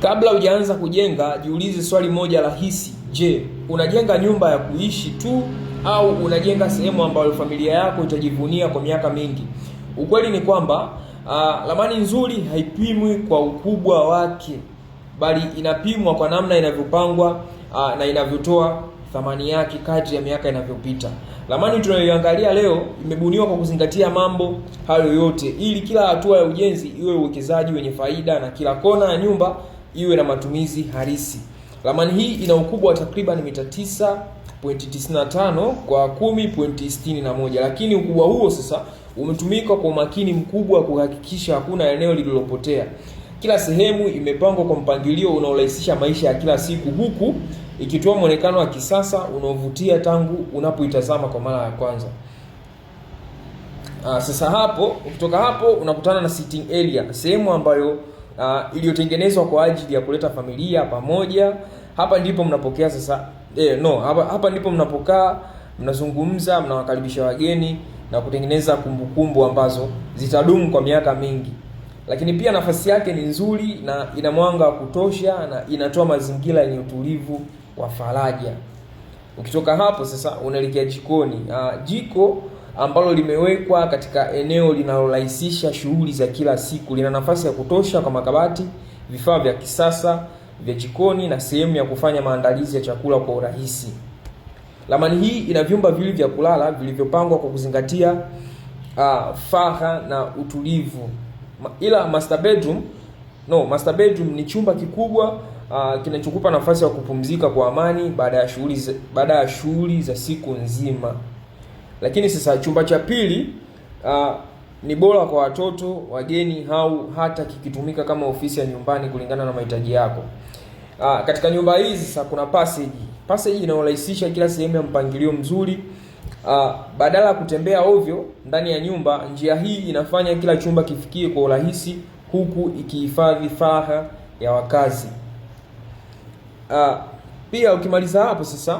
Kabla hujaanza kujenga, jiulize swali moja rahisi. Je, unajenga nyumba ya kuishi tu au unajenga sehemu ambayo familia yako itajivunia kwa miaka mingi? Ukweli ni kwamba ramani nzuri haipimwi kwa ukubwa wake, bali inapimwa kwa namna inavyopangwa na inavyotoa thamani yake kadri ya miaka inavyopita. Ramani tunayoiangalia leo imebuniwa kwa kuzingatia mambo hayo yote, ili kila hatua ya ujenzi iwe uwekezaji wenye faida na kila kona ya nyumba iwe na matumizi halisi. Ramani hii ina ukubwa wa takriban mita 9.95 kwa 10.61, lakini ukubwa huo sasa umetumika kwa umakini mkubwa kuhakikisha hakuna eneo lililopotea. Kila sehemu imepangwa kwa mpangilio unaorahisisha maisha ya kila siku, huku ikitoa muonekano wa kisasa unaovutia tangu unapoitazama kwa mara ya kwanza. Sasa ukitoka hapo unakutana na sitting area, sehemu ambayo iliyotengenezwa kwa ajili ya kuleta familia pamoja. Hapa ndipo mnapokea hapa ndipo mnapokaa, mnazungumza, mnawakaribisha wageni na kutengeneza kumbukumbu ambazo zitadumu kwa miaka mingi. Lakini pia nafasi yake ni nzuri na ina mwanga wa kutosha na inatoa mazingira yenye utulivu wa faraja. Ukitoka hapo sasa unaelekea jikoni. Jiko ambalo limewekwa katika eneo linalorahisisha shughuli za kila siku, lina nafasi ya kutosha kwa makabati, vifaa vya kisasa vya jikoni na sehemu ya kufanya maandalizi ya chakula kwa urahisi. Ramani hii ina vyumba viwili vya kulala vilivyopangwa kwa kuzingatia faragha na utulivu. Ila master bedroom ni chumba kikubwa kinachokupa nafasi ya kupumzika kwa amani baada ya shughuli za siku nzima. Lakini sasa chumba cha pili ni bora kwa watoto, wageni au hata kikitumika kama ofisi ya nyumbani kulingana na mahitaji yako. Katika nyumba hizi sasa kuna passage inayorahisisha kila sehemu ya mpangilio mzuri. Badala ya kutembea ovyo ndani ya nyumba, njia hii inafanya kila chumba kifikie kwa urahisi, huku ikihifadhi faragha ya wakazi. Pia ukimaliza hapo sasa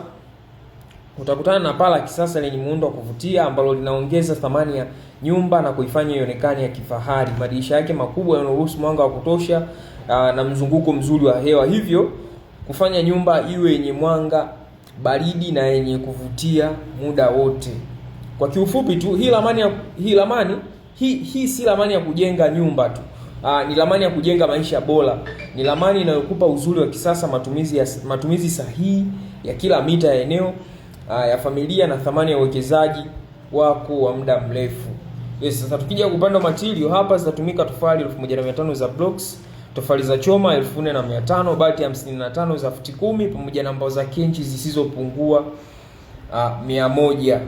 utakutana na paa la kisasa lenye muundo wa kuvutia ambalo linaongeza thamani ya nyumba na kuifanya ionekane ya kifahari. Madirisha yake makubwa yanaruhusu mwanga wa kutosha na mzunguko mzuri wa hewa, hivyo kufanya nyumba iwe yenye mwanga, baridi na yenye kuvutia muda wote. Kwa kiufupi tu, hii si ramani ya kujenga nyumba tu. Ni ramani ya kujenga maisha bora. Ni ramani inayokupa uzuri wa kisasa, matumizi sahihi ya kila mita ya eneo ya familia na thamani ya uwekezaji wako wa muda mrefu. Sasa tukija upande wa material, hapa zitatumika tofali 1500 za blocks, tofali za choma 4500, bati 55 za futi 10 pamoja na mbao za kenchi zisizopungua 100.